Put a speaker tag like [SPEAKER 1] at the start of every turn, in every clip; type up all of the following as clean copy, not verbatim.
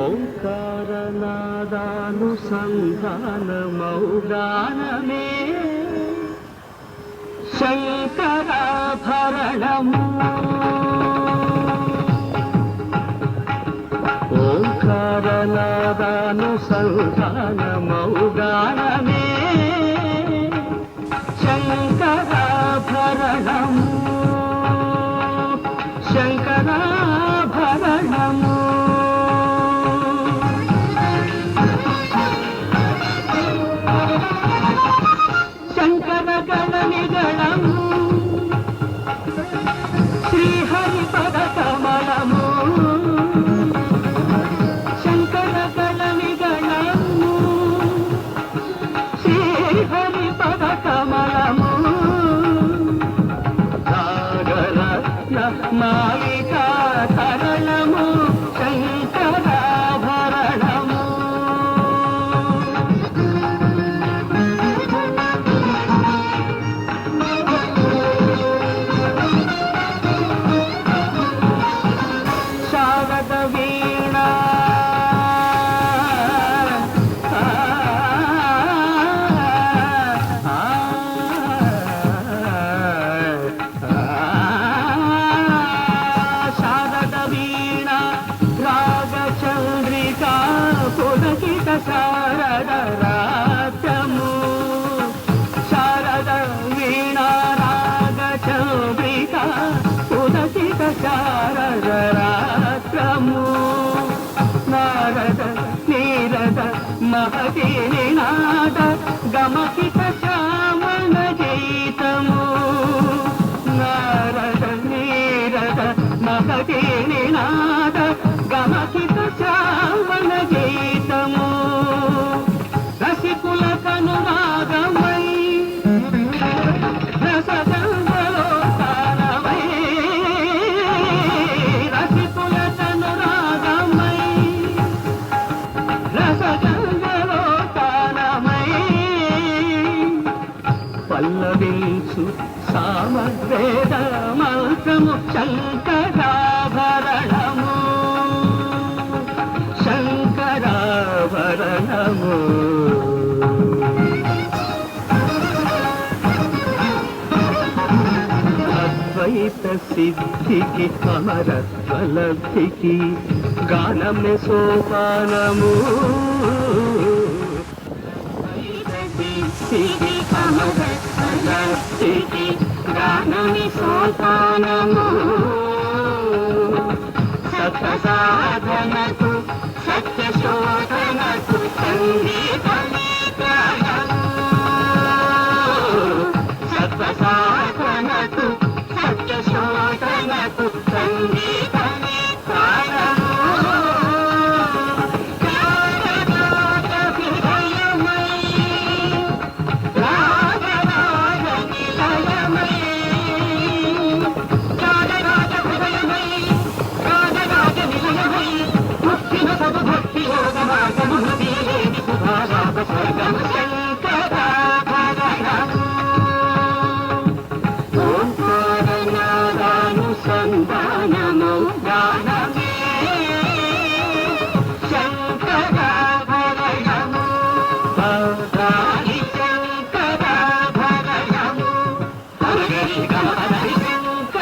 [SPEAKER 1] ఓంకారనాదానుసంధానమౌగానమే శంకరాభరణము ఓంకారనాదానుసంధానమౌగానమే శంకరాభరణము శంకరాభరణము శంకరగణనిగణము శ్రీహరిపద కమలము శంకరగణనిగణము శ్రీహరిపద కమలము సాగరత్న మాలికా తరణము శంకరాభరణము శారద వీణ శారద వీణ రాగచంద్రికా పులకిత శారద రాత్రము శారద వీణ రాగచంద్రికా పులకిత శారద రాత్రము నారద నీరద మహతి నినాద గమకిత శ్యామణ గీతము నారద నీరద మహతి నినాద గమకిత శ్యామణ గీతము రసికుల కనురాగమై రసగంధలోత్తానమై రసికుల కనురాగమై రసగంధలోత్తానమై పల్లవించు సామవేద మంత్రము శంకరాభరణము శంకరాభరణము అద్వైత సిద్ధికి అమరత్వలబ్ధికి గానమే సోపానము సిద్ధికి అమరత్వలబ్ధికి గానమే సోపానము సత్య సాధనకు సత్య శోధనకు సంగీతమే ప్రాణము సత్య సాధనకు సత్య శోధనకు సంగీతమే ప్రాణము రాగరాగ హృదయమై రాగరాగ నిలయమై రాగరాగ హృదయమై రాగరాగ నిలయమై ముక్తిన సదు భక్తి యోగ మార్గము హృదయలేని సుధారాగ స్వర్గము శంకరాభరణము ఓంకారనాదానుసంధానము గానమే శంకరాభరణము పదాని శంకరాభరణము హరి గమని శంకరాభరణము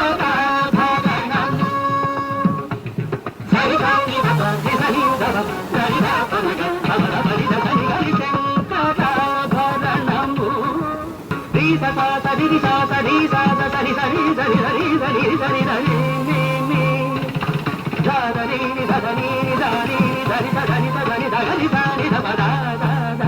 [SPEAKER 1] సరి గాని భజ హరి దవ సరి దాపనగ అమర హరి దని హరి శంకరాభరణము రీత సాత దిరి సాత రీ సాత సరి సరి సరి సరి సరి సరి సరి ని ధరి ని ధని ధని ధరి ధని ధని ధని ధని ధ పద ద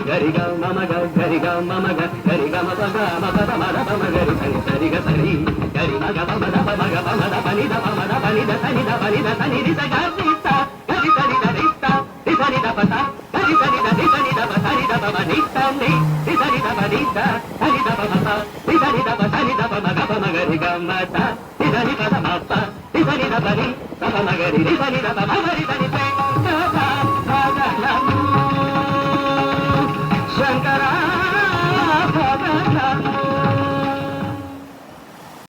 [SPEAKER 1] గరి గ మమ గ గరి గ మమ గ గరి గ మ ప గ మ ప ద మ ద ప మ గరి సరి సరి గ సరి గరి మ గ ప మ ద ప మ గ ప మ ద ప ని ద ప మ ద ప ని ద సని ద ప ని ద సని రి స గ రి స గరి సని ద రి స రి సని ద ప స గరి సని ద రి సని ద ప సని ద ప మ ని స ని రి సని ద ప ని స సని ద ప మ స రి సని ద ప సని ద ప మ గ ప మ గరి గ మ స రి సని ప ద మ ప రి సని ద ప ని ద ప మ గరి రి సని ద ప మ గరి సని స